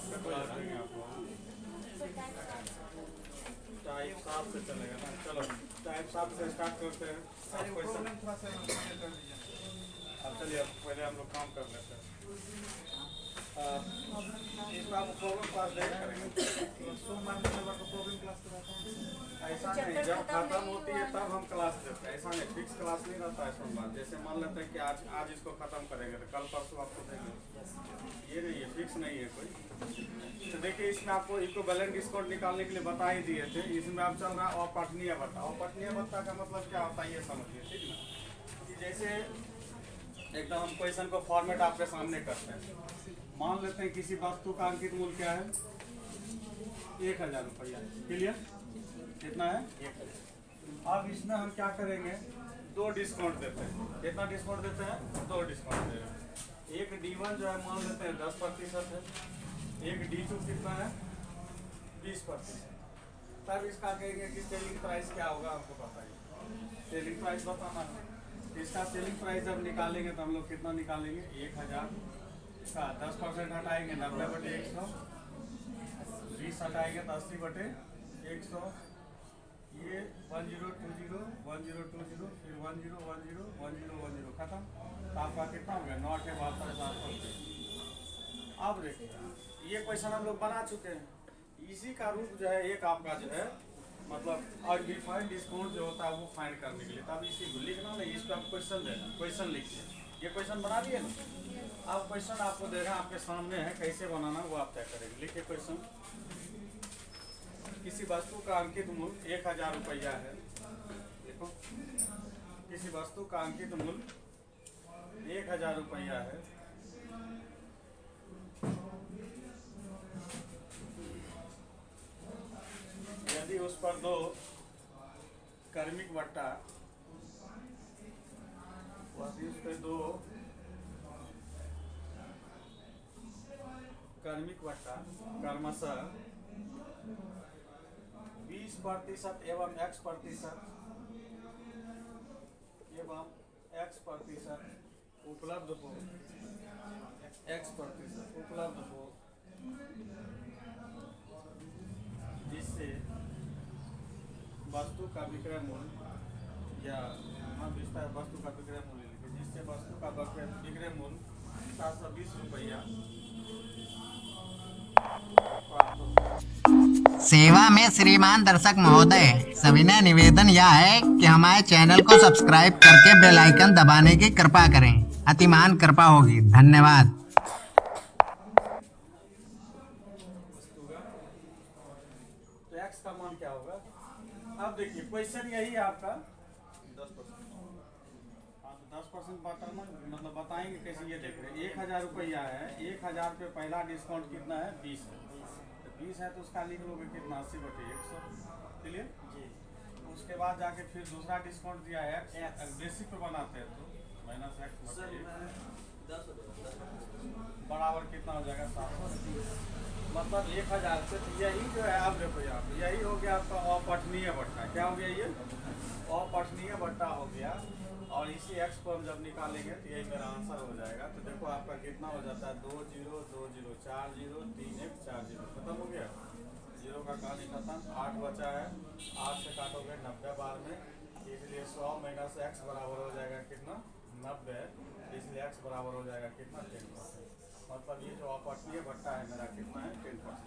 देंगे आपको। टाइप 7 से चलेगा ना। चलो टाइप 7 से स्टार्ट करते हैं। अब चलिए अब पहले हम लोग काम कर लेते हैं। इसमें आप प्रॉब्लम क्लास देख करेंगे। ऐसा नहीं, जब खत्म होती है तब हम क्लास देते हैं, ऐसा नहीं फिक्स क्लास नहीं रहता है सोमवार। जैसे मान लेते हैं कि आज इसको खत्म करेंगे तो कल परसों आपको देंगे, ये नहीं है, फिक्स नहीं है कोई। तो देखिए इसमें आपको इक्विवेलेंट डिस्काउंट निकालने के लिए बता ही दिए थे। इसमें आप चल रहा है अपठनीय भत्ता। अपठनीय भत्ता का मतलब क्या होता है ये समझिए, ठीक ना। कि जैसे एकदम हम क्वेश्चन को फॉर्मेट आपके सामने करते हैं। मान लेते हैं किसी वस्तु का अंकित मूल्य क्या है, 1000 रुपया। क्लियर, कितना है 1000। अब इसमें हम क्या करेंगे, 2 डिस्काउंट देते हैं। कितना डिस्काउंट देते हैं, 2 डिस्काउंट दे रहे हैं। एक D1 जो है मान लेते हैं 10% है, एक D2 कितना है 20%। तब इसका कहेंगे कि सेलिंग प्राइस क्या होगा, आपको बताइए। सेलिंग प्राइस बताना है। इसका सेलिंग प्राइस जब निकालेंगे तो हम लोग कितना निकालेंगे, 1000 का 10% हटाएंगे 90/100, 20 हटाएंगे तो 80/100। ये 1020 1020 फिर 1010 1010 खत्म। तो आपका कितना हो गया 9,72,700। अब देखिए ये क्वेश्चन हम लोग बना चुके हैं। इसी का रूप जो है एक आपका जो है मतलब अनडिफाइंड डिस्काउंट जो होता है वो फाइंड करने के लिए। तब इसी को लिखना नहीं, इस पर आप क्वेश्चन देना, क्वेश्चन लिखिए। ये क्वेश्चन बना दिए ना, अब क्वेश्चन आपको दे रहे हैं, आपके सामने है, कैसे बनाना वो आप तय करेंगे। लिखिए क्वेश्चन। किसी वस्तु का अंकित मूल्य 1000 रुपया है। देखो किसी वस्तु का अंकित मूल्य 1000 रुपया है। यदि उस पर 2 कर्मिक वट्टा, यदि उस पर 2 कर्मिक वट्टा क्रमशः 20% एवं X% उपलब्ध हो, X% उपलब्ध हो, जिससे वस्तु का विक्रय मूल्य या वस्तु का विक्रय मूल्य लिखिए, जिससे वस्तु का विक्रय मूल्य 720 रुपया सेवा में श्रीमान दर्शक महोदय, सविनय निवेदन यह है कि हमारे चैनल को सब्सक्राइब करके बेल आइकन दबाने की कृपा करें। अतिमान कृपा होगी। धन्यवाद। तो x का मान क्या होगा। अब देखिए क्वेश्चन यही है आपका 10%। हाँ तो 10% मतलब बताएंगे कैसे। ये देख रहे 1000 रुपया है, 1000 पे पहला डिस्काउंट कितना है 20 है। 20 है तो उसका लिख लोगे कितना 80/100। चलिए जी। उसके बाद जाके फिर दूसरा डिस्काउंट दिया है बेसिक पे बनाते हैं तो -X/1 बराबर कितना हो जाएगा 720। मतलब 1000 से तो यही जो है आप देखो यहाँ पे यही हो गया आपका अपठनीय भट्टा। क्या हो गया, ये अपठनीय भट्टा हो गया। और इसी X को हम जब निकालेंगे तो यही मेरा आंसर हो जाएगा। तो देखो आपका कितना हो जाता है 2 0 2 0 4 0 3 1 4 0 खत्म हो गया। 0 का कहानी खत्म। 8 बचा है, 8 से काटोगे 90 बार में, इसलिए 100 - X बराबर हो जाएगा कितना 90। इसलिए X बराबर हो जाएगा कितना 10%। मतलब ये जो अपठनीय भट्टा है मेरा कितना है 10%।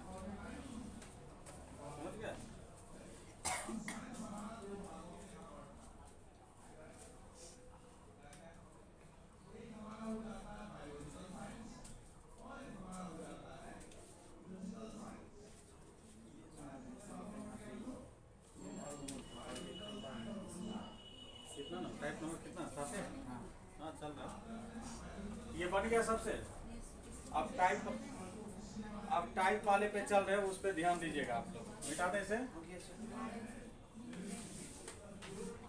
समझ गया। कितना ना टाइप नंबर कितना 7 है। हाँ चल रहा ये बन गया सबसे। अब टाइप वाले पे चल रहे हैं, उस पे ध्यान दीजिएगा आप लोग। मिटा दें इसे,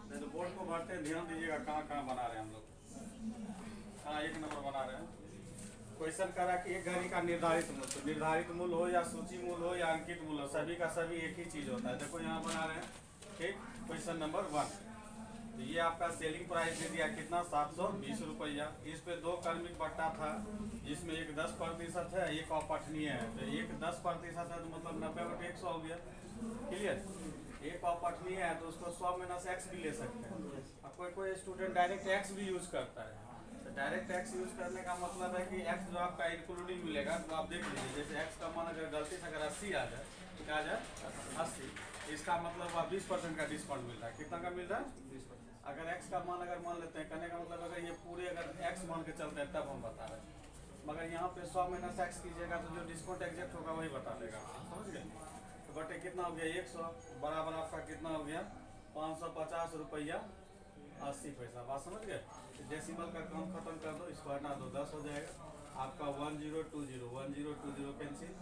नहीं तो बोर्ड को भरते हैं, ध्यान दीजिएगा कहाँ कहाँ बना रहे हैं हम लोग। हाँ 1 नंबर बना रहे हैं। क्वेश्चन करा कि एक घड़ी का निर्धारित मूल्य, तो निर्धारित मूल्य हो या सूची मूल्य हो या अंकित मूल्य हो, सभी का सभी एक ही चीज होता है। देखो यहाँ बना रहे हैं, ठीक। क्वेश्चन नंबर 1 तो ये आपका सेलिंग प्राइस दे दिया कितना 720 रुपया। इस पे 2 कर्मिक बट्टा था जिसमें एक 10% है, एक अपठनीय है। तो एक 10% है तो मतलब 90/100 हो गया। क्लियर। एक अपठनीय है तो उसको 100 - x भी ले सकते हैं। अब कोई स्टूडेंट डायरेक्ट x भी यूज करता है। तो डायरेक्ट x यूज करने का मतलब है कि x जो आपका इंक्लूडिंग मिलेगा तो आप देख लीजिए, जैसे x का मान अगर गलती से अगर 80 आ जाए, क्या आ जाए 80, इसका मतलब आप 20% का डिस्काउंट मिल रहा है। कितना का मिल रहा है 20%। अगर x का मान अगर मान लेते हैं, कहने का मतलब अगर ये पूरे अगर x मान के चलते हैं तब हम बता रहे हैं, मगर यहाँ पे 100 - x कीजिएगा तो जो डिस्काउंट एग्जैक्ट होगा वही बता देगा। समझ गए। तो बटे कितना हो गया 100 बराबर आपका कितना हो गया 550 रुपया 80 पैसा। बात समझ गए। डेसिमल का काम खत्म कर दो, इसको हटा दो, 10 हो जाएगा आपका। 1020 कैंसिल,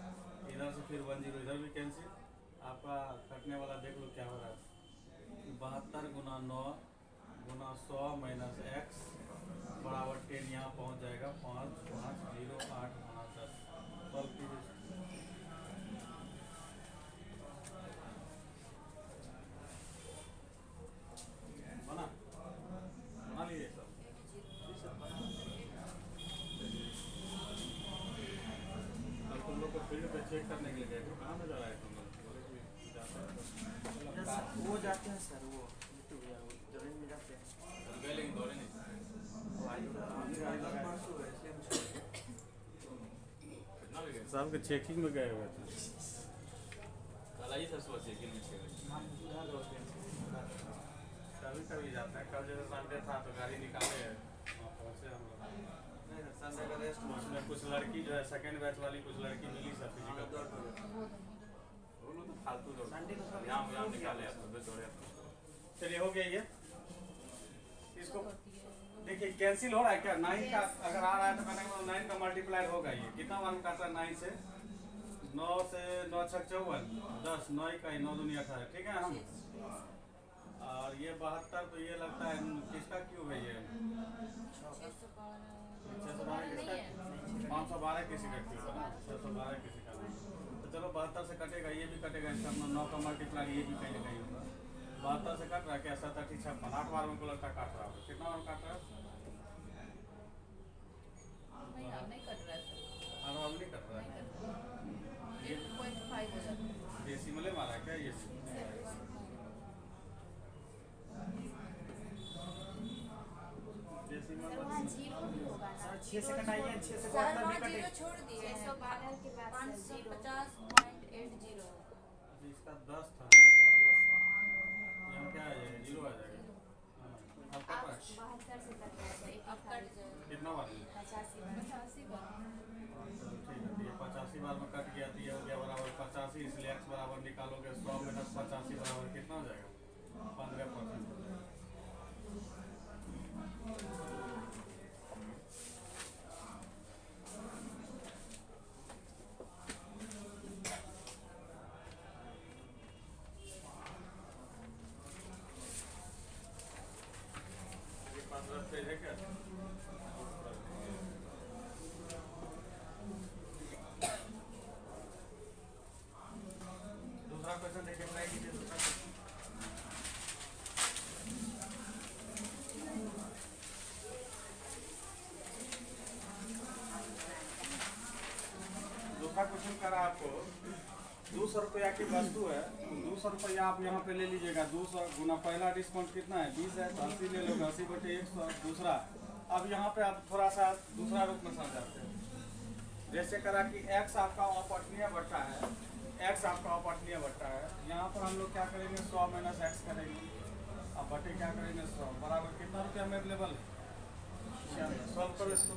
इधर से फिर 10 इधर भी कैंसिल। आपका कटने वाला देख लो क्या हो रहा है, 72 × 9 × 100 - x बराबर 10 यहाँ पहुँच जाएगा 5508 × 10। सॉल्व कीजिए। बना लीजिए सब। कल तुम लोग को फील्ड पे चेक करने के लिए गए थे, कहाँ पे जा रहा है तुम लोग? वो जाते हैं सर, वो जमीन में जाते हैं। गए लेकिन दौड़े नहीं। साहब के चेकिंग में गए हुए थे। कल आई था सुबह चेकिंग में कभी कभी जाते हैं। कल जैसे संडे था तो गाड़ी निकाले वहाँ पहुँचे हम लोग। नहीं सर, संडे का रेस्ट उसमें कुछ लड़की जो है सेकेंड बैच वाली कुछ लड़की मिली सब फिजिकल। वो लोग तो फालतू लोग संडे को सब यहाँ निकाले आप लोग दौड़े। चलिए हो गया ये। इसको देखिए कैंसिल हो रहा है क्या 9 का अगर आ रहा है तो कहने का 9 का मल्टीप्लाइड होगा। ये कितना वन काटा 9 से 9 से 9 × 6 = 54 10 9 का 9 दूनी 18। ठीक है हम। और ये 72 तो ये लगता है किसका क्यूब है ये 612 किसका 512 किसी का क्यूब है ना 612 किसी का नहीं। तो चलो 72 से कटेगा, ये भी कटेगा, इसका 9 का मल्टीप्लाई ये भी कहीं ना कहीं होगा। 72 से कट रहा है क्या 7 8 56 8 बार में को लगता काट रहा होगा। कितना बार काट रहा है नहीं कट रहा है सर, 8 बार नहीं कट रहा है। 8.5 हो जाता है। डेसिमल मारा है क्या ये डेसिमल वहाँ जीरो भी होगा ना। 6 से कटाइए, 6 से सर काटना भी वहाँ कटे। जीरो छोड़ दिए हैं। 612 के बाद 550.80 इसका 10 था ना, यहाँ क्या आ जाएगा 0 आ जाएगा। अब कट रहा है 72 से कट रहा है, अब कट कितना बार 85 85 बार। ठीक है। ये 85 बार में कट गया तो ये हो गया बराबर 85, इसलिए x बराबर निकालोगे 100 - 85 बराबर कितना हो जाएगा 15%। ये 15 पेज है क्या? दूसरा क्वेश्चन देखिए, ट्राई कीजिए दूसरा क्वेश्चन। दूसरा क्वेश्चन करा आपको 200 रुपया की वस्तु है, 200 रुपया आप यहाँ पे ले लीजिएगा। 200 गुना पहला डिस्काउंट कितना है 20 है तो 80 ले लोगे 80/100 दूसरा। अब यहाँ पे आप थोड़ा सा दूसरा रूप में समझाते हैं। जैसे करा कि x आपका अपठनीय बट्टा है, x आपका अपठनीय बट्टा है। यहाँ पर हम लोग क्या करेंगे 100 - x करेंगे। अब बटे क्या करेंगे 100 बराबर कितना रुपया में अवेलेबल है। सॉल्व करो इसको।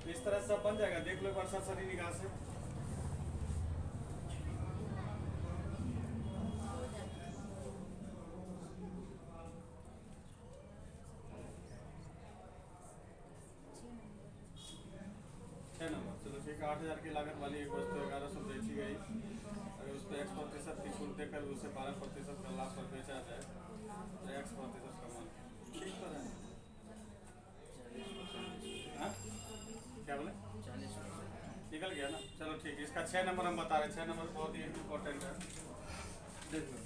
इस तरह से सब बन जाएगा। देख लो एक बार सरसरी निगाह से। चलो ठीक है। 8000 की लागत वाली एक वस्तु 1100 बेची गई। अगर उस पर x% की छूट देकर उसे 12% का लाभ पर बेचा जाए तो x% का मान ठीक तो है। हाँ? क्या बोले 40 निकल गया ना। चलो ठीक है। इसका 6 नंबर हम बता रहे हैं। 6 नंबर बहुत ही इम्पोर्टेंट है। देख लो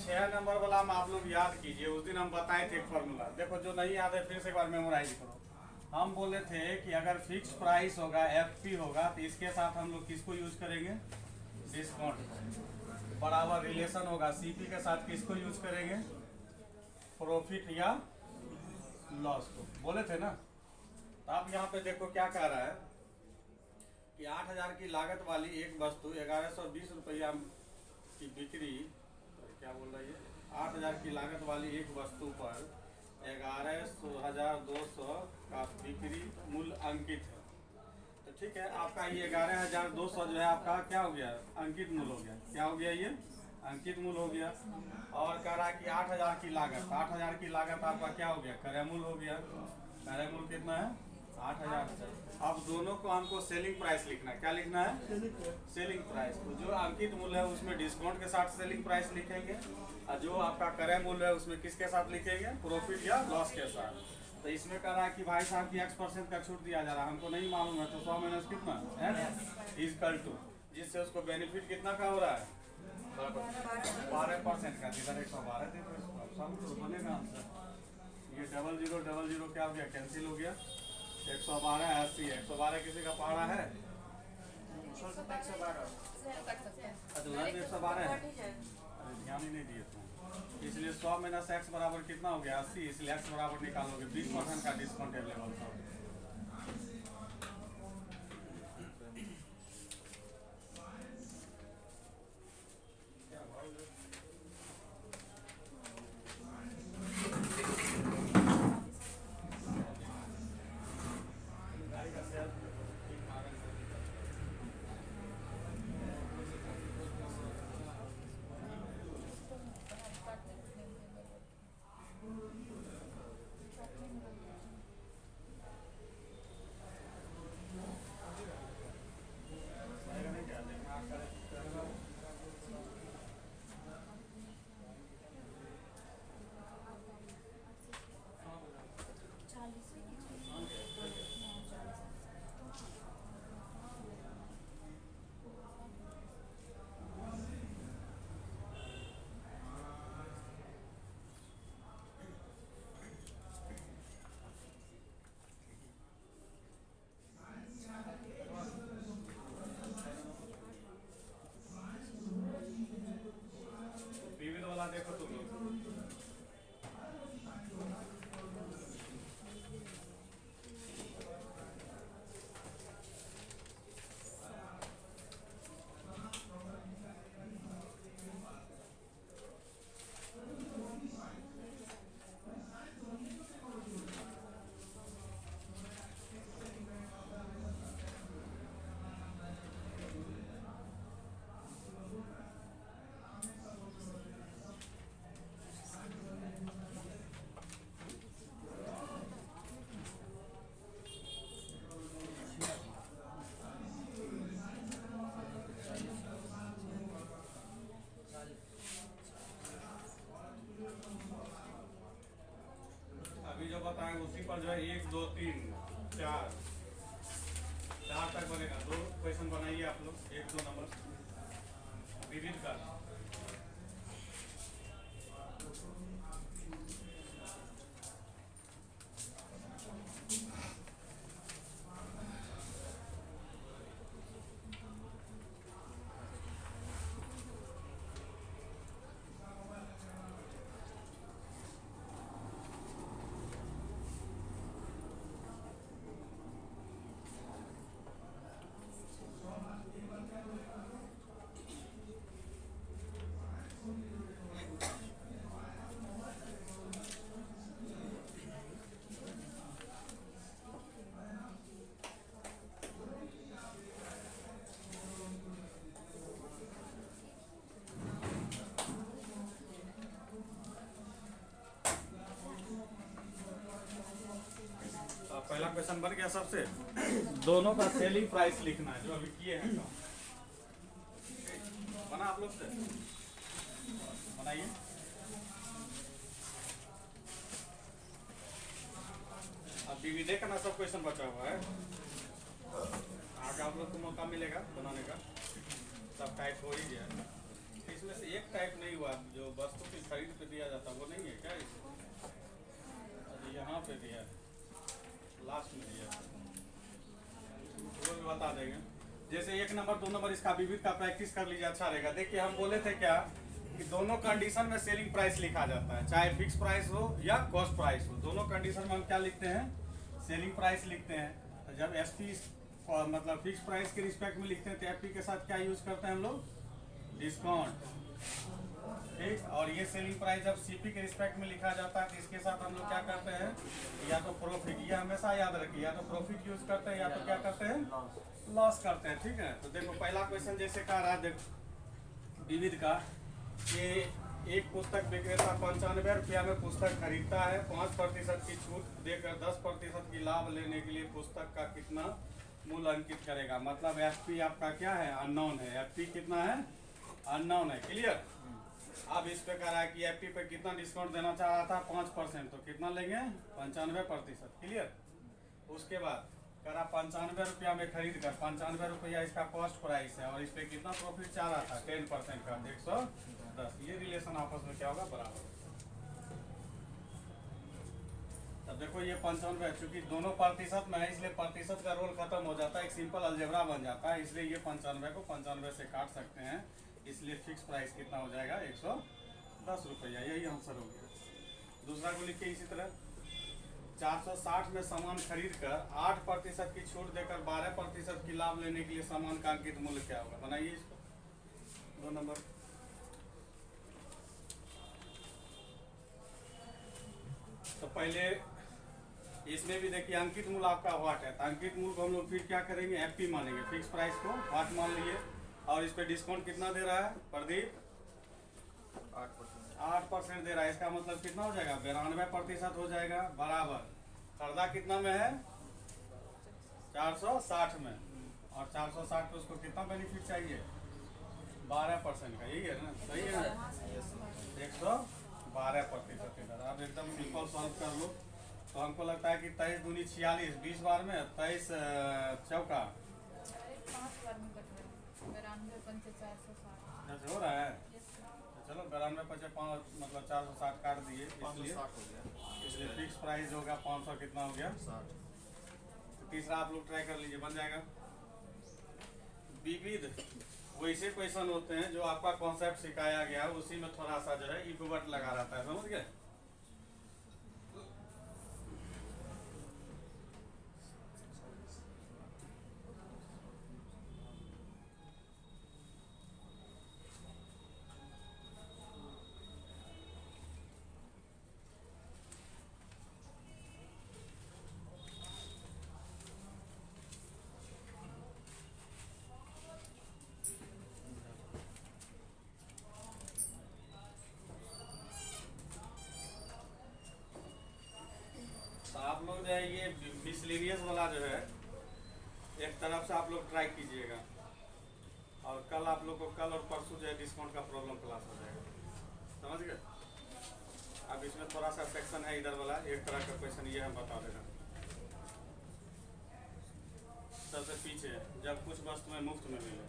6 नंबर वाला में आप लोग याद कीजिए, उस दिन हम बताए थे एक फार्मूला। देखो जो नहीं याद है फिर से एक बार मेमोराइज करो। हम बोले थे कि अगर फिक्स प्राइस होगा, एफपी होगा, तो इसके साथ हम लोग किसको यूज करेंगे? डिस्काउंट। बराबर रिलेशन होगा सीपी के साथ किसको यूज करेंगे? प्रॉफिट या लॉस को। बोले थे ना। तो आप यहाँ पे देखो क्या कह रहा है कि 8000 की लागत वाली एक वस्तु 1120 रुपया की बिक्री, क्या बोल रही है? 8000 की लागत वाली एक वस्तु पर 11,200 का बिक्री मूल्य अंकित है। तो ठीक है, आपका ये 11,200 जो है आपका क्या हो गया? अंकित मूल्य हो गया। क्या हो गया? ये अंकित मूल्य हो गया। और कह रहा है कि 8000 की लागत, 8000 की लागत आपका क्या हो गया? क्रय मूल्य हो गया। क्रय मूल्य कितना है? 8000। अब दोनों को हमको सेलिंग प्राइस लिखना है। क्या लिखना है? Selling price. तो जो अंकित मूल्य है उसमें डिस्काउंट के साथ सेलिंग प्राइस लिखेंगे, और जो आपका क्रय मूल्य है उसमें किसके साथ लिखेंगे? प्रॉफिट या लॉस के साथ। तो इसमें कह रहा है कि भाई साहब की X% का छूट दिया जा रहा है, हमको नहीं मालूम है, तो 100 माइनस कितना इज इक्वल टू, जिससे उसको बेनिफिट कितना का हो रहा है? 12% का। इधर 112 दे दो इसको, सब तो बनेगा आंसर। ये 0000 क्या हो गया? कैंसिल हो गया। 112 80 है। 112 किसी का पहाड़ा है? कट सकते हैं। अच्छा 112 है। अरे ध्यान ही नहीं दिए तुम। इसलिए 100 माइनस x बराबर कितना हो गया? 80। इसलिए x बराबर निकालोगे 20% का डिस्काउंट अवेलेबल था। विविध वाला देखो तुम लोग। अभी जो बताएं उसी पर जो है 1 2 3 4 तक बनेगा। 2 क्वेश्चन बनाइए आप लोग, 1 2 नंबर विविध का। पहला क्वेश्चन बन गया सबसे। दोनों का सेलिंग प्राइस लिखना है जो अभी किए हैं। बना आप लोग से बनाइए। अब डीवीडी का ना सब क्वेश्चन बचा हुआ है, आगे आप लोग को मौका मिलेगा बनाने का। सब टाइप हो ही गया। इसमें से एक टाइप नहीं हुआ जो वस्तु की खरीद पे दिया जाता वो नहीं है क्या इसमें? अरे यहाँ पे दिया लास्ट में दिया वो भी बता देंगे। जैसे 1 नंबर 2 नंबर इसका विविध का प्रैक्टिस कर लीजिए, अच्छा रहेगा। देखिए हम बोले थे क्या कि दोनों कंडीशन में सेलिंग प्राइस लिखा जाता है, चाहे फिक्स प्राइस हो या कॉस्ट प्राइस हो। दोनों कंडीशन में हम क्या लिखते हैं? सेलिंग प्राइस लिखते हैं। तो जब एसपी मतलब फिक्स प्राइस के रिस्पेक्ट में लिखते हैं तो एफपी के साथ क्या यूज करते हैं हम लोग? डिस्काउंट। ठीक, और ये सेलिंग प्राइस जब सीपी के रिस्पेक्ट में लिखा जाता है तो इसके साथ हम लोग क्या करते हैं? या तो प्रॉफिट, ये हमेशा याद रखिए, या तो प्रॉफिट यूज करते हैं या तो क्या करते हैं? लॉस करते हैं। ठीक है, तो देखो पहला क्वेश्चन जैसे कह रहा है, देखो विविध का कि एक पुस्तक विक्रेता 95 रुपया में पुस्तक खरीदता है, 5% की छूट देकर 10% की लाभ लेने के लिए पुस्तक का कितना मूल्य अंकित करेगा। मतलब एफपी आपका क्या है? अननोन है। एफपी कितना है? अननोन है। क्लियर? अब इस पे कह रहा है कि एफपी पे कितना डिस्काउंट देना चाह रहा था? 5%, तो कितना लेंगे? 95%। क्लियर? उसके बाद कह रहा 95 रुपया में खरीद कर 95 रुपया इसका कॉस्ट प्राइस है और इस पे कितना प्रॉफिट चाह रहा था? 10% का 110। ये रिलेशन आपस में क्या होगा? बराबर। तब देखो ये 95, चूंकि दोनों प्रतिशत में है इसलिए प्रतिशत का रोल खत्म हो जाता है, एक सिंपल अलजेब्रा बन जाता है, इसलिए ये 95 को 95 से काट सकते हैं, इसलिए फिक्स प्राइस कितना हो जाएगा? 110 रुपया। यही आंसर हो गया। दूसरा को लिखिए इसी तरह, 460 में सामान खरीद कर 8% की छूट देकर 12% की लाभ लेने के लिए सामान का अंकित मूल्य क्या होगा? बनाइए इसको। 2 नंबर। तो पहले इसमें भी देखिए अंकित मूल्य आपका व्हाट है, तो अंकित मूल्य को हम लोग फिर क्या करेंगे? एफपी मानेंगे। फिक्स प्राइस को व्हाट मान लिए और इस पे डिस्काउंट कितना दे रहा है प्रदीप? 8% दे रहा है। इसका मतलब कितना हो जाएगा? 92% हो जाएगा, बराबर। खरीदा कितना में है? 460 में, और 460 पे उसको कितना बेनिफिट चाहिए? 12% का। यही है ना? सही है ना? 112%। इधर आप एकदम सिंपल सॉल्व कर लो। तो हमको लगता है कि 23 दूनी 46, 20 बार में 23 चौका 5 बार में कट रहा है। 92 पंचे 460 हो रहा है। चलो 92 पचे 5 मतलब 460 काट दिए, इसलिए फिक्स प्राइस होगा 500 कितना हो गया? 60। तो तीसरा आप लोग ट्राई कर लीजिए, बन जाएगा। विविध वैसे क्वेश्चन होते हैं जो आपका कॉन्सेप्ट सिखाया गया है उसी में थोड़ा सा जो है इक्वट लगा रहता है, समझ गए? आप लोग जो है ये मिसलेनियस वाला जो है एक तरफ से आप लोग ट्राई कीजिएगा, और कल आप लोग को कल और परसों जो है डिस्काउंट का प्रॉब्लम क्लास हो जाएगा, समझ गए? अब इसमें थोड़ा सा सेक्शन है इधर वाला, एक तरह का क्वेश्चन ये हम बता देना। सबसे पीछे जब कुछ वस्तुएं मुफ्त में मिले,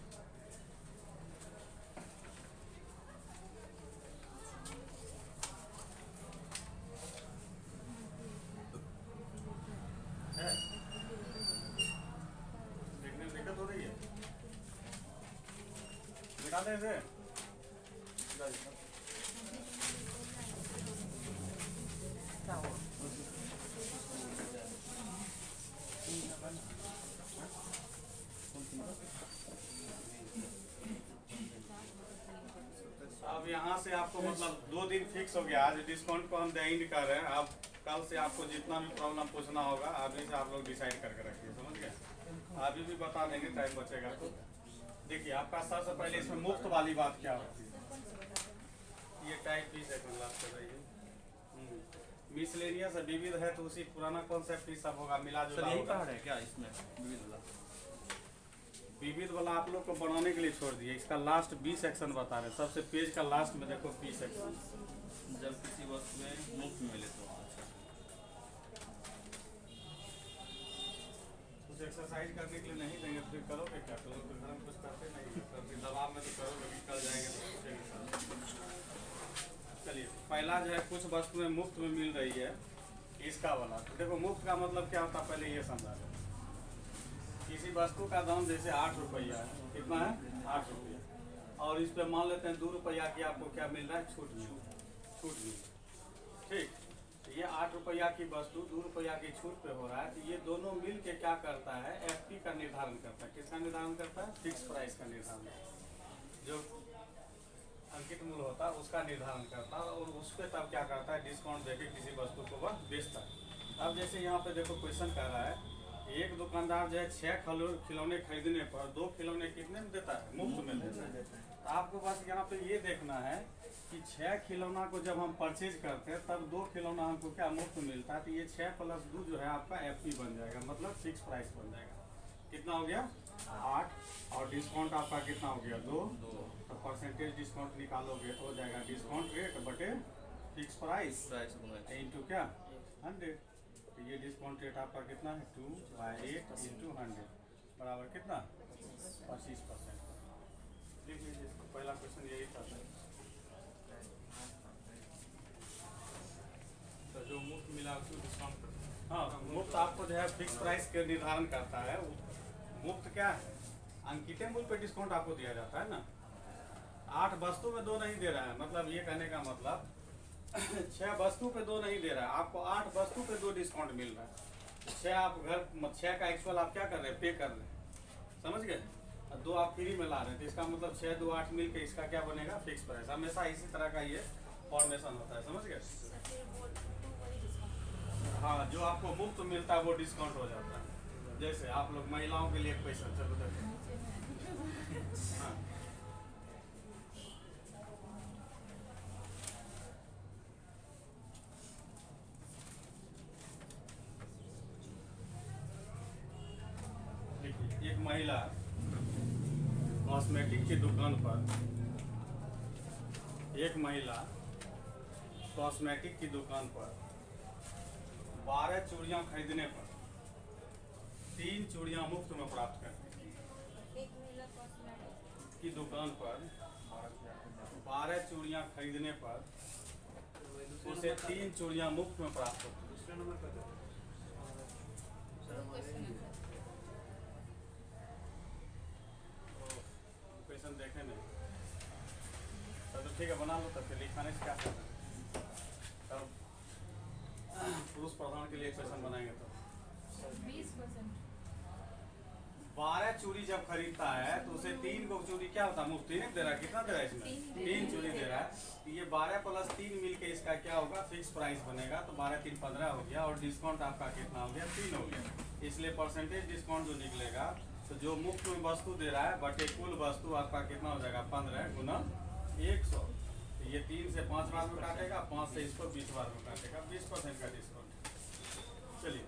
देखने में दिक्कत हो रही है? मिटा दे इसे। अब यहाँ से आपको मतलब 2 दिन फिक्स हो गया। आज डिस्काउंट को हम एंड कर रहे हैं। अब कल से आपको जितना भी प्रॉब्लम पूछना होगा अभी से आप लोग डिसाइड करके रखिए, समझ गए? अभी भी बता देंगे, टाइम बचेगा तो। देखिए आपका सबसे पहले इसमें मुफ्त वाली बात क्या होती है? ये टाइप 20 सेकंड लास्ट कर रही है। मिसलेनियस विविध है तो उसी पुराना कॉन्सेप्ट ही सब होगा, मिला जुला होगा। है क्या इसमें विविध वाला? विविध वाला आप लोग को बनाने के लिए छोड़ दिए। इसका लास्ट 20 सेक्शन बता रहे हैं। सबसे पेज का लास्ट में देखो 20 सेक्शन। जब किसी वस्तु में मुफ्त मिले तो। उसे एक्सरसाइज करने के लिए नहीं देंगे तो फिर करोगे क्या? तो लोग तो घर में कुछ करते नहीं है, तो फिर दबाव में तो करोगे कि कल जाएंगे तो पूछेंगे सर। चलिए पहला जो है कुछ वस्तुएं मुफ्त में मिल रही है, इसका वाला। तो देखो मुफ्त का मतलब क्या होता है पहले ये समझा दो। किसी वस्तु का दाम जैसे 8 रुपया है, कितना है 8 रुपया, और इस पे मान लेते हैं 2 रुपया की आपको क्या मिल रहा है, छूट मिल रहा है, ठीक। तो ये 8 रुपया की वस्तु 2 रुपया की छूट पे हो रहा है, तो ये दोनों मिल के क्या करता है, एफपी का निर्धारण करता है। किसका निर्धारण करता है? फिक्स प्राइस का निर्धारण, जो अंकित मूल्य होता है उसका निर्धारण करता है, और उस पर तब क्या करता है, डिस्काउंट देके किसी वस्तु को वह बेचता है। अब जैसे यहाँ पे देखो क्वेश्चन कर रहा है, एक दुकानदार जो है 6 खिलौने खरीदने पर 2 खिलौने कितने में देता है, मुफ्त में देता है। तो आपको बस यहाँ पे ये देखना है कि 6 खिलौना को जब हम परचेज करते हैं तब 2 खिलौना हमको क्या मुफ्त मिलता है। तो ये 6 + 2 जो है आपका एफपी बन जाएगा, मतलब फिक्स प्राइस बन जाएगा। कितना हो गया 8, और डिस्काउंट आपका कितना हो गया 2। तो परसेंटेज डिस्काउंट निकालोगे तो हो जाएगा डिस्काउंट रेट बटे फिक्स प्राइस इंटू क्या 100। तो ये डिस्काउंट रेट आपका कितना है 2/8 × 100 बराबर कितना 25%। लिख लीजिए इसको, पहला क्वेश्चन यही था। तो जो मुफ्त मिला उसको डिस्काउंट, हाँ मुफ्त आपको जो है फिक्स प्राइस के निर्धारण करता है। मुफ्त क्या है, अंकित मूल्य पे डिस्काउंट आपको दिया जाता है ना। 8 वस्तु में 2 नहीं दे रहा है, मतलब ये कहने का मतलब 6 वस्तु पे 2 नहीं दे रहा है, आपको 8 वस्तु पे 2 डिस्काउंट मिल रहा है। 6 आप घर 6 का एक्चुअल आप क्या कर रहे हैं, पे कर रहे हैं, समझ गए, और 2 आप फ्री में ला रहे हैं। तो इसका मतलब 6, 2, 8 मिल के इसका क्या बनेगा, फिक्स प्राइस। हमेशा इसी तरह का ये फॉर्मेशन होता है, समझ गए। हाँ जो आपको मुफ्त मिलता है वो डिस्काउंट हो जाता है। जैसे आप लोग महिलाओं के लिए पैसा, चलो देखो हाँ एक महिला कॉस्मेटिक की दुकान पर, एक महिला कॉस्मेटिक की दुकान पर 12 चूड़ियां खरीदने पर 3 चूड़ियां मुफ्त में प्राप्त करती है। एक महिला कॉस्मेटिक की दुकान पर 12 चूड़ियां खरीदने पर उसे 3 चूड़ियां मुफ्त में प्राप्त होती है। दूसरे नंबर पर क्वेश्चन देखे नहीं तो ठीक है बना लो, तब फिर लिखाने से क्या करना है। तब पुरुष प्रधान के लिए क्वेश्चन बनाएंगे तो 20%। 12 चूड़ी जब खरीदता है तो उसे 3 को चूड़ी क्या होता है, मुफ्त नहीं दे रहा है। कितना दे रहा है इसमें 3 चूड़ी दे रहा है। तो ये 12 + 3 मिल के इसका क्या होगा, फिक्स प्राइस बनेगा। तो 12 × 3 = 15 हो गया, और डिस्काउंट आपका कितना हो गया 3 हो गया। इसलिए परसेंटेज डिस्काउंट जो निकलेगा, तो जो मुफ्त में वस्तु दे रहा है बटे कुल वस्तु आपका कितना हो जाएगा 15 × 100। तो ये 3 से 5 बार में काटेगा, 5 से इसको 20 बार में काटेगा, 20% का डिस्काउंट। चलिए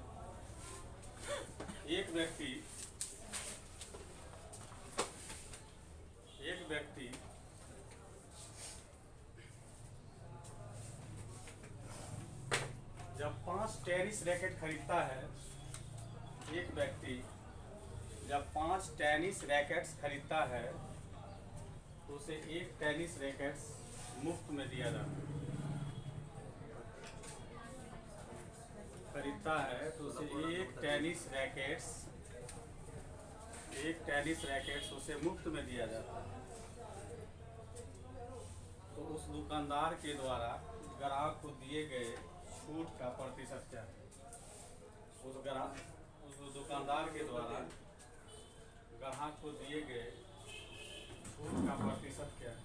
एक व्यक्ति जब 5 टेनिस रैकेट खरीदता है, एक व्यक्ति जब 5 टेनिस रैकेट्स खरीदता है तो उसे 1 टेनिस रैकेट्स मुफ्त में दिया जाता है। खरीदता है तो उसे 1 टेनिस रैकेट्स उसे मुफ्त में दिया जाता है। तो उस दुकानदार के द्वारा ग्राहक को दिए गए छूट का प्रतिशत क्या है? उस दुकानदार के द्वारा ग्राहक को दिए गए छूट का प्रतिशत क्या है?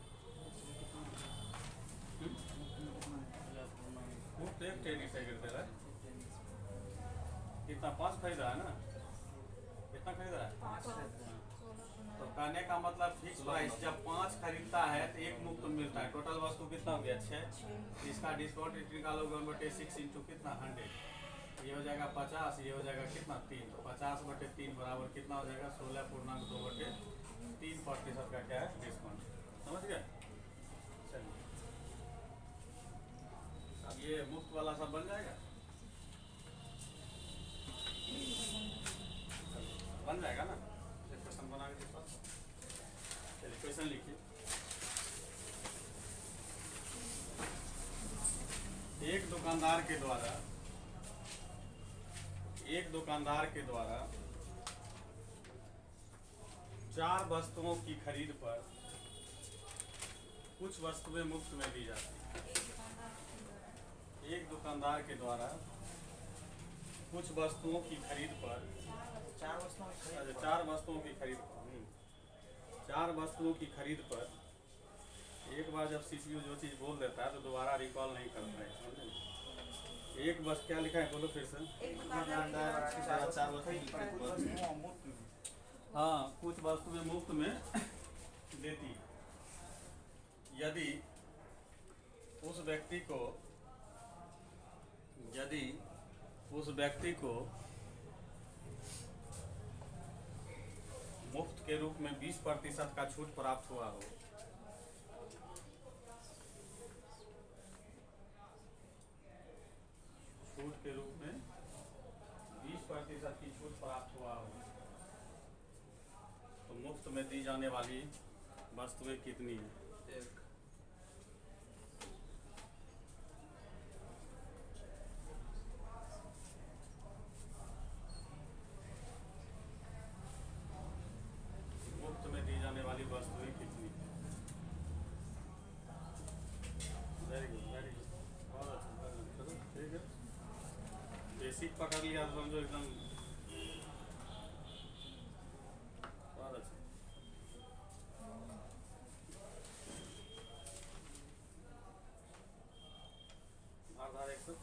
मुफ्त 1 टेनिस रैकेट दे रहा है। कितना 5 खरीद रहा है ना, कितना खरीद रहा है 5। तो कहने का मतलब फिक्स प्राइस जब 5 खरीदता है तो 1 मुफ्त मिलता है। टोटल वस्तु कितना हो गया 6। इसका डिस्काउंट निकालोगे 1/6 इंटू कितना 100, ये हो जाएगा 50, ये हो जाएगा कितना 3। तो 50/3 बराबर कितना हो जाएगा 16.2/3% का क्या है डिस्काउंट। समझ गए। चलिए अब ये मुफ्त वाला सब बन जाएगा। क्वेश्चन लिखिए। एक दुकानदार के द्वारा 4 वस्तुओं की खरीद पर कुछ वस्तुएं मुफ्त में दी जाती हैं। एक दुकानदार के द्वारा कुछ वस्तुओं की खरीद पर 4 वस्तुओं की खरीद पर 4 वस्तुओं की खरीद पर 4 वस्तुओं की खरीद पर एक बार जब सीपीयू जो चीज़ बोल देता है तो दोबारा रिकॉल नहीं करता है, समझे? एक बस क्या लिखा है बोलो फिर से। एक दुकानदार के 4 वस्तुओं की खरीद पर वस्तुओं मुफ्त में। हाँ, कुछ वस्तुएं मुफ्त में देती है यदि उस व्यक्ति को मुफ्त के रूप में 20% का छूट प्राप्त हुआ हो। छूट के रूप में 20% की छूट प्राप्त हुआ हो तो मुफ्त में दी जाने वाली वस्तुएं कितनी है? 1। मुफ्त में दी जाने वाली वस्तुएं कितनी है? वेरी गुड, वेरी गुड, बहुत अच्छा, चलो ठीक है। बेसिक पकड़ लिया समझो एकदम बहुत अच्छा। धार 100।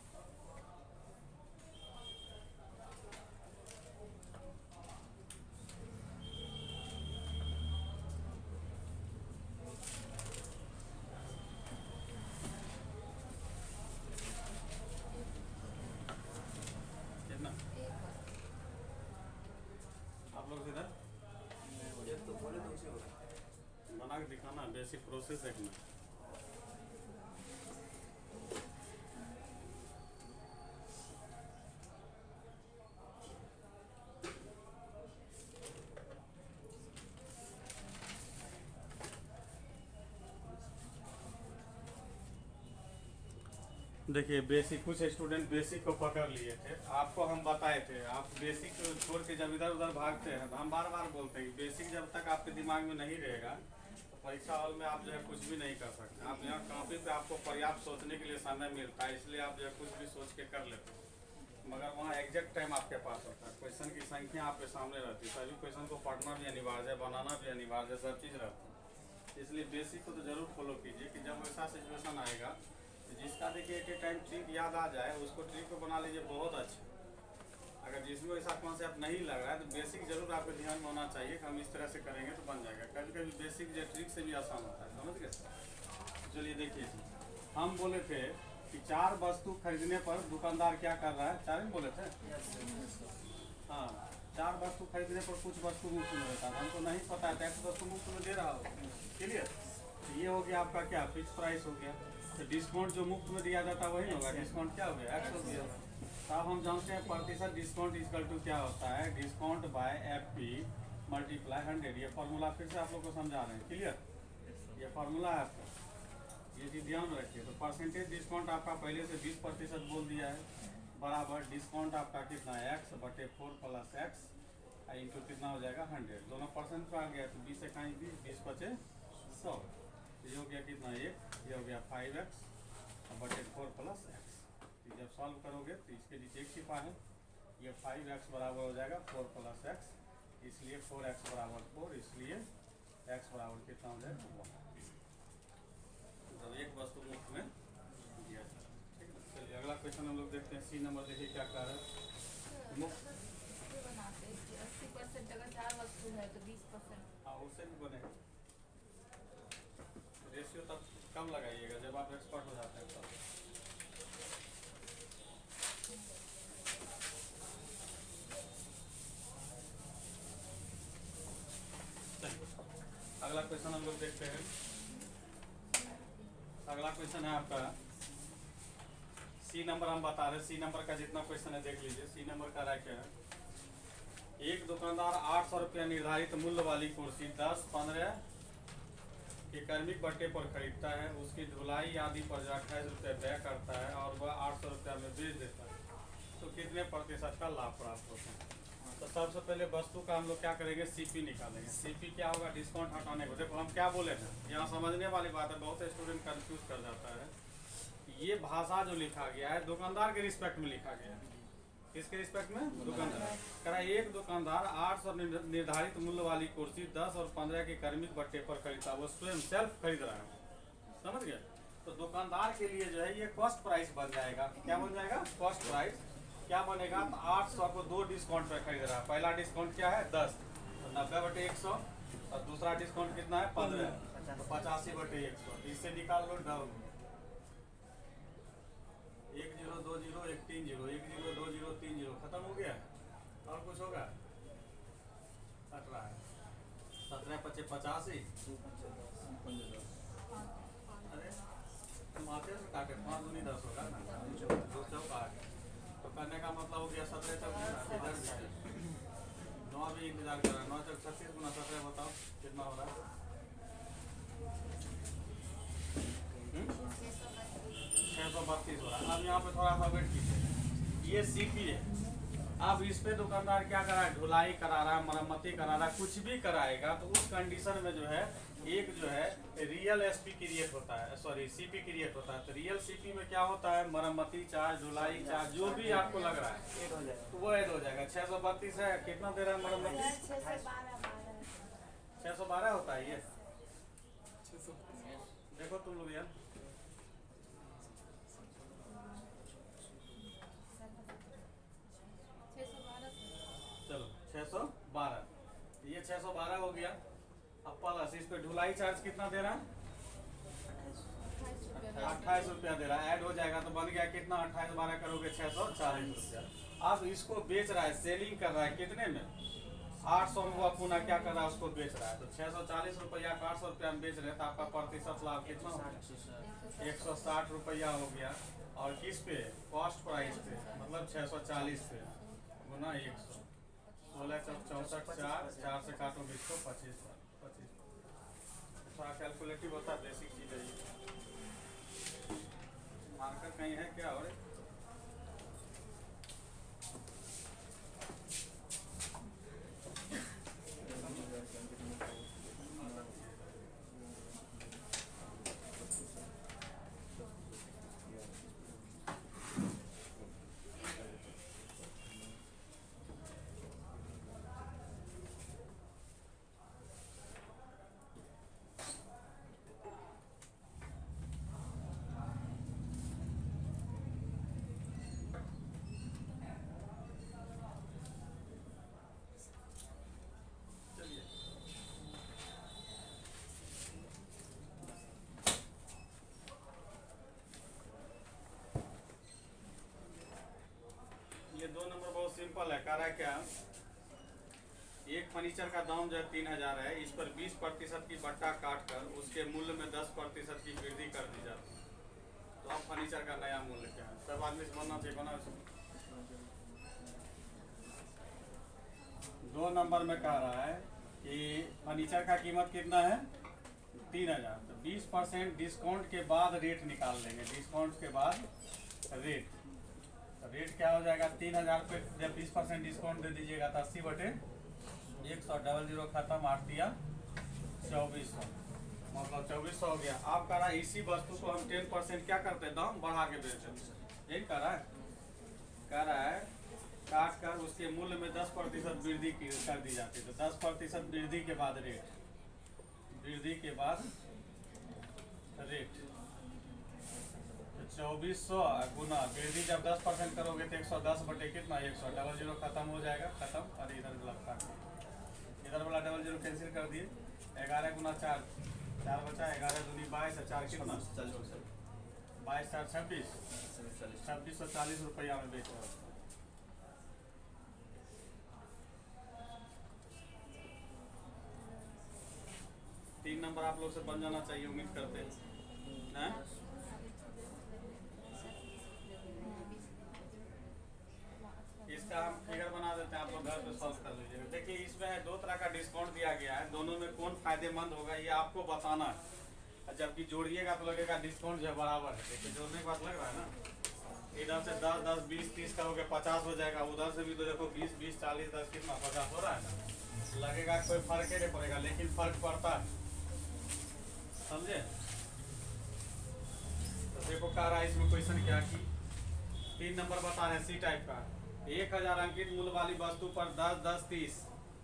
कितना आप लोग इधर ये तो बोले तो उसे होगा। बना के दिखाना, बेसिक प्रोसेस देखना। देखिए बेसिक, कुछ स्टूडेंट बेसिक को पकड़ लिए थे, आपको हम बताए थे, आप बेसिक छोड़ के जब इधर उधर भागते हैं तो हम बार बार बोलते हैं कि बेसिक जब तक आपके दिमाग में नहीं रहेगा तो परीक्षा हॉल में आप जो है कुछ भी नहीं कर सकते। आप यहाँ कॉपी पे आपको पर्याप्त सोचने के लिए समय मिलता है, इसलिए आप जो है कुछ भी सोच के कर लेते हैं, मगर वहाँ एग्जैक्ट टाइम आपके पास होता है। क्वेश्चन की संख्या आपके सामने रहती है, सभी क्वेश्चन को पढ़ना भी अनिवार्य है, बनाना भी अनिवार्य है, सब चीज़ रहती है। इसलिए बेसिक को तो जरूर फॉलो कीजिए कि जब ऐसा सिचुएशन आएगा जिसका देखिए एक टाइम ट्रिक याद आ जाए उसको ट्रिक को बना लीजिए, बहुत अच्छा। अगर जिसमें ऐसा कॉन्सेप्ट नहीं लग रहा है तो बेसिक जरूर आपके ध्यान में होना चाहिए कि हम इस तरह से करेंगे तो बन जाएगा। कभी कभी बेसिक जो ट्रिक से भी आसान होता है, समझ गए? चलिए देखिए, हम बोले थे कि 4 वस्तु खरीदने पर दुकानदार क्या कर रहा है, 4 ही बोले थे। हाँ, 4 वस्तु खरीदने पर कुछ वस्तु मुफ्त में देता है, हमको नहीं पता है टैक्स वस्तु मुफ्त में दे रहा हो। क्लियर? ये हो गया आपका क्या, फिक्स प्राइस हो गया। तो डिस्काउंट जो मुफ्त में दिया जाता है वही होगा, डिस्काउंट क्या हो गया, 100 हो गया। अब हम जानते हैं प्रतिशत डिस्काउंट इक्वल टू क्या होता है, डिस्काउंट बाय FP मल्टीप्लाई 100। ये फार्मूला फिर से आप लोग को समझा रहे हैं, क्लियर? ये फार्मूला है आपका, ये चीज़ ध्यान रखिए। तो परसेंटेज डिस्काउंट आपका पहले से 20% बोल दिया है, बराबर डिस्काउंट आपका कितना है, x बटे 4 + x इंटू कितना हो जाएगा 100। दोनों परसेंट पर आ गया तो 20 इकाई 20 बचे 100। ये हो गया कितना, ये हो गया 5x बटे 4 + x। जब सॉल्व करोगे तो इसके नीचे एक छिपा है, ये 5x बराबर हो जाएगा 4 + x, इसलिए 4x बराबर 4, इसलिए x बराबर कितना हो जाएगा 1। मतलब एक वस्तु मुफ्त में दिया जाए, ठीक है। चलिए अगला क्वेश्चन हम लोग देखते हैं। C नंबर देखिए क्या कह रहा है, मुफ्त बनाते हैं कि 80% अगर 4 वस्तु है तो 20%। हाँ उससे भी बनेगा। रेशियो तब कम लगाइएगा जब आप एक्सपर्ट हो जाते हैं तब। अगला क्वेश्चन हम लोग देखते हैं। अगला क्वेश्चन है आपका C नंबर, हम बता रहे हैं C नंबर का जितना क्वेश्चन है देख लीजिए। C नंबर का राय क्या है, एक दुकानदार 800 रुपया निर्धारित मूल्य वाली कुर्सी 10, 15 के कर्मिक बट्टे पर खरीदता है, उसकी ढुलाई आदि पर जो 28 रुपये व्यय करता है और वह 800 रुपया में बेच देता है, तो कितने प्रतिशत का लाभ प्राप्त होता है? तो सबसे पहले वस्तु का हम लोग क्या करेंगे, सीपी निकालेंगे। सीपी क्या होगा, डिस्काउंट हटाने को। देखो हम क्या बोले थे, यहाँ समझने वाली बात है, बहुत स्टूडेंट कंफ्यूज कर जाता है। ये भाषा जो लिखा गया है दुकानदार के रिस्पेक्ट में लिखा गया है। किसके रिस्पेक्ट में? दुकानदार। करा एक दुकानदार 800 निर्धारित मूल्य वाली कुर्सी 10 और 15 के कर्मिक बट्टे पर खरीदता, वो स्वयं सेल्फ खरीद रहा है, समझ गए? तो दुकानदार के लिए जो है ये कॉस्ट प्राइस बन जाएगा। क्या बन जाएगा? Cost price. क्या बनेगा? तो 800 को 2 डिस्काउंट पर खरीद रहा है। पहला डिस्काउंट क्या है? 10, तो 90/100, और दूसरा डिस्काउंट कितना है? 15, तो 85/100। इससे निकाल लो डाउन 1020 130 1020 खत्म हो गया। और कुछ होगा? 17 17 × 85। अरे माथे से काटे 5 दूनी 10 होगा ना, 2 चौक 8। तो करने का मतलब हो गया 17 चौक इधर भी 9 भी इंतजार कर रहा है। 9 चौक 36 × 17 बताओ कितना हो रहा है? 632 हो रहा है। अब यहाँ पे थोड़ा सा वेट कीजिए, ये सीपी है। अब इस पे दुकानदार क्या करा है? ढुलाई करा रहा है, मरम्मती करा रहा है, कुछ भी कराएगा तो उस कंडीशन में जो है एक जो है रियल एसपी क्रिएट होता है, सॉरी सीपी क्रिएट होता है। तो रियल सीपी में क्या होता है? मरम्मती चार्ज, ढुलाई चार्ज, जो भी आपको लग रहा है तो वो ऐड हो जाएगा। 632 है, कितना दे रहा है मरम्मती? 612 होता है ये। देखो तुम लोग यार, चलो 612, ये 612 हो गया। अब प्लस इस पे ढुलाई चार्ज कितना दे रहा है? 28 रुपया दे रहा है। ऐड हो जाएगा तो बन गया कितना? 28 12 करोगे 640 रुपया। अब इसको बेच रहा है, सेलिंग कर रहा है कितने में? 800 में। वो पुनः क्या कर रहा है? उसको बेच रहा है। तो 640 रुपया 800 रुपया में बेच रहे हैं तो आपका प्रतिशत लाभ कितना हो गया? 160 रुपया हो गया। और किस पे? कॉस्ट प्राइस पे, मतलब 640 पे गुना 100, 1664, 4 से काटो 25। थोड़ा कैलकुलेटिव होता है, बेसिक चीज है ये। मार्कर कहीं है क्या? और ये 2 नंबर बहुत सिंपल है। कह रहा है क्या? एक फर्नीचर का दाम जो है 3000 है, इस पर 20% की बट्टा काट कर उसके मूल्य में 10% की वृद्धि कर दी जाती है। तो अब फर्नीचर का नया मूल्य क्या है? सब आदमी से बनना चाहिए, बना। 2 नंबर में कह रहा है कि फर्नीचर का कीमत कितना है? 3000। तो 20% डिस्काउंट के बाद रेट निकाल लेंगे। डिस्काउंट के बाद रेट, रेट क्या हो जाएगा? 3000 पे जब 20% डिस्काउंट दे दीजिएगा तो 80/100, 00 खत्म, 8 दिया 2400, मतलब 2400 हो गया। आप कह रहा है इसी वस्तु को हम 10% क्या करते हैं? दाम बढ़ा के बेचते हैं। यही कह रहा है। कह रहा है काट कर उसके मूल्य में 10% वृद्धि कर दी जाती है। तो 10% वृद्धि के बाद रेट, वृद्धि के बाद रेट, 2400 गुना वृद्धि जब 10% करोगे तो 110 बटे कितना? 100, 00 खत्म हो जाएगा, खत्म। और इधर लगता है, इधर वाला 00 कैंसिल कर दिए। 11 गुना 4, 4 बचा, 11 दूनी 22, 4 कितना? 22 4 26, 2640 रुपया में बेच रहा है। 3 नंबर आप लोग से बन जाना चाहिए, उम्मीद करते हैं। इसका हम फिगर बना देते हैं, आप लोग घर पे सॉल्व कर लीजिएगा। देखिए इसमें है 2 तरह तरह का डिस्काउंट दिया गया है, दोनों में कौन फायदेमंद होगा ये आपको बताना है। जबकि जोड़िएगा तो लगेगा डिस्काउंट जो है बराबर है, देखिए जोड़ने के बाद लग रहा है ना, इधर से 10 10 20 30 करोगे 50 हो जाएगा, उधर से भी तो देखो 20 20 40 10 कितना 50 हो रहा है ना, लगेगा कोई फर्क ही नहीं पड़ेगा, लेकिन फर्क पड़ता है, समझे। तो देखो कह रहा है इसमें क्वेश्चन क्या कि 3 नंबर बता रहे हैं सी टाइप का, 1000 अंकित मूल्य वाली वस्तु पर 10 10 30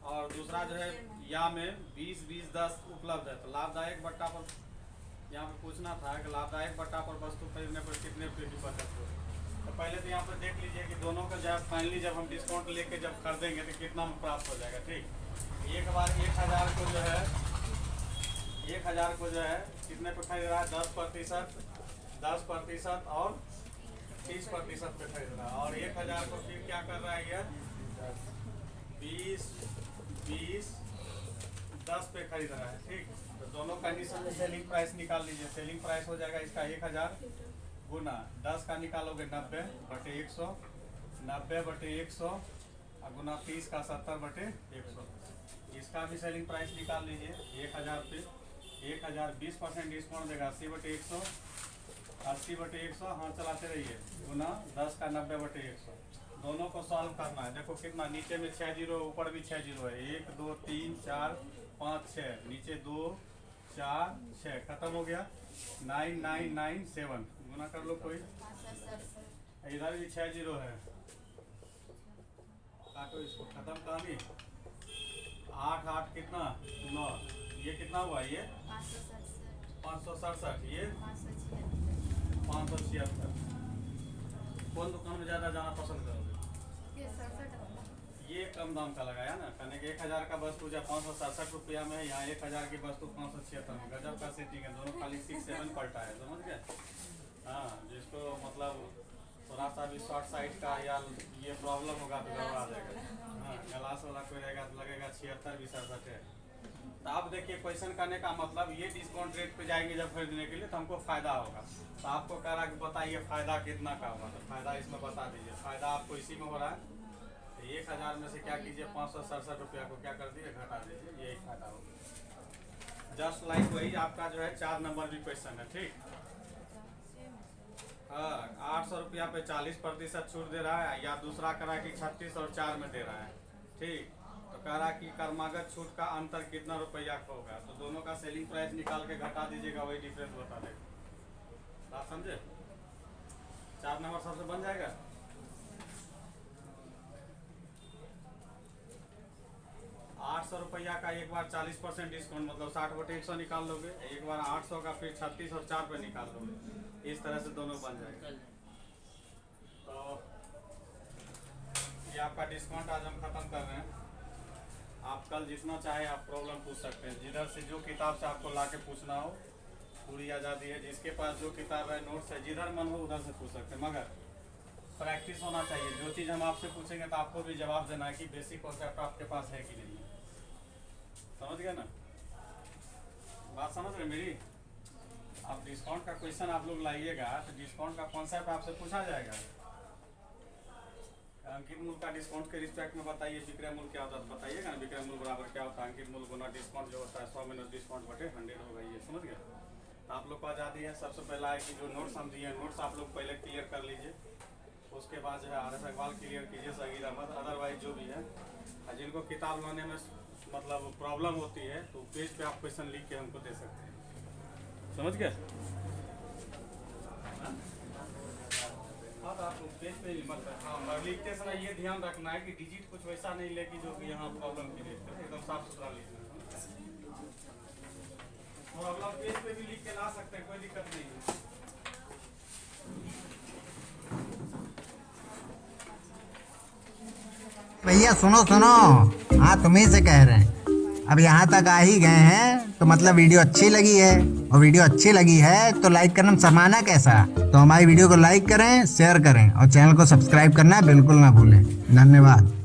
और दूसरा जो है या में 20 20 10 उपलब्ध है, तो लाभदायक बट्टा पर यहाँ पे पूछना था कि लाभदायक बट्टा पर वस्तु खरीदने पर कितने रुपये की बचत हो। तो पहले तो यहाँ पर देख लीजिए कि दोनों का जब फाइनली जब हम डिस्काउंट लेके जब खरीदेंगे तो कितना में प्राप्त हो जाएगा। ठीक, एक बार 1000 को जो है 1000 को जो है कितने पे खरीद रहा है 10% और 30% पे खरीद रहा है, और 1000 को फिर क्या कर रहा है ये 20 20 10 पे खरीद रहा है। ठीक, तो दोनों कंडीशन में सेलिंग प्राइस निकाल लीजिए। सेलिंग प्राइस हो जाएगा इसका 1000 गुना 10 का निकालोगे 90/100, 90/100 और गुना 30 का 70/100। इसका भी सेलिंग प्राइस निकाल लीजिए 1000 पे 1000 20% डिस्काउंट देगा 80/100, 80/100 हाँ चलाते रहिए गुना 10 का 90/100। दोनों को सॉल्व करना है। देखो कितना नीचे में 6 जीरो ऊपर भी 6 जीरो है, 1 2 3 4 5 6, नीचे 2 4 6 खत्म हो गया 9997 गुना कर लो कोई, इधर भी 6 जीरो है, काटो इसको, खत्म कहानी 8 8 कितना 9, ये कितना हुआ ये 567, ये 576। कौन दुकान में ज़्यादा जाना पसंद करोगे? ये कम दाम का लगाया ना, कहने के 1000 का वस्तु जो 567 रुपया में है, यहाँ 1000 की वस्तु 576 में। गजब का सेटिंग है, दोनों खाली 6 7 पलटा है, समझ गए। हाँ, जिसको मतलब थोड़ा सा भी शॉर्ट साइड का या ये प्रॉब्लम होगा तो गड़बड़ा जाएगा। हाँ, ग्लास वाला कोई रहेगा तो लगेगा 76 भी 67 है। तो आप देखिए क्वेश्चन करने का मतलब ये डिस्काउंट रेट पे जाएंगे जब खरीदने के लिए तो हमको फायदा होगा। तो आपको कह रहा कि बताइए फायदा कितना का होगा, तो फायदा इसमें बता दीजिए। फायदा आपको इसी में हो रहा है, 1000 में से क्या कीजिए 567 रुपया को क्या कर दीजिए घटा दीजिए, यही फायदा होगा। जस्ट लाइक वही आपका जो है 4 नंबर भी क्वेश्चन है। ठीक, हाँ 800 रुपया पे 40% छूट दे रहा है, या दूसरा कह रहा है कि 36 और 4 में दे रहा है। ठीक, तो कह रहा है कि कर्मागत छूट का अंतर कितना रुपया का होगा, तो दोनों का सेलिंग प्राइस निकाल के घटा दीजिएगा, वही डिफरेंस बता देगा। बात समझे? 4 नंबर सबसे बन जाएगा। 800 रुपया का एक बार 40% डिस्काउंट मतलब 60/100 निकाल लोगे, एक बार 800 का फिर 36 और 4 पे निकाल लोगे, इस तरह से दोनों बन जाएगा। तो ये आपका डिस्काउंट आज हम खत्म कर रहे हैं। आप कल जितना चाहे आप प्रॉब्लम पूछ सकते हैं, जिधर से जो किताब से आपको ला के पूछना हो, पूरी आज़ादी है। जिसके पास जो किताब है नोट्स है, जिधर मन हो उधर से पूछ सकते हैं, मगर प्रैक्टिस होना चाहिए। जो चीज़ हम आपसे पूछेंगे तो आपको भी जवाब देना है कि बेसिक कॉन्सेप्ट आपके पास है कि नहीं है। समझ गए ना बात? समझ रहे मेरी? आप डिस्काउंट का क्वेश्चन आप लोग लाइएगा तो डिस्काउंट का कॉन्सेप्ट आपसे पूछा जाएगा। अंकित मूल्य का डिस्काउंट के रिस्पेक्ट में बताइए, विक्रय मूल्य क्या होता है बताइएगा ना। विक्रय मूल्य बराबर क्या होता है, अंकित मूल्य गुना डिस्काउंट जो होता है 100 माइनस डिस्काउंट बटे 100 होगा। ये समझ गए? तो आप लोग को आज़ादी है। सबसे पहला है कि जो नोट्स हम दिए नोट्स आप लोग पहले क्लियर कर लीजिए, उसके बाद जो है RS अग्रवाल क्लियर कीजिए, सगीर अहमद, अदरवाइज जो भी है जिनको किताब लाने में मतलब प्रॉब्लम होती है तो पेज पे आप क्वेश्चन लिख के हमको दे सकते हैं। समझ गए? हाँ, तो आप पेज पे ही मत हाँ लिखते समय ये ध्यान रखना है कि डिजिट कुछ वैसा नहीं लेगी जो कि यहाँ प्रॉब्लम क्रिएट करे, एकदम साफ सुथरा लिखना है। प्रॉब्लम पेज पे भी लिख के ला सकते हैं, कोई दिक्कत नहीं है। भैया सुनो सुनो, हाँ तुम्ही से कह रहे हैं। अब यहाँ तक आ ही गए हैं तो मतलब वीडियो अच्छी लगी है, और वीडियो अच्छी लगी है तो लाइक करना शर्माना कैसा। तो हमारी वीडियो को लाइक करें, शेयर करें और चैनल को सब्सक्राइब करना बिल्कुल ना भूलें। धन्यवाद।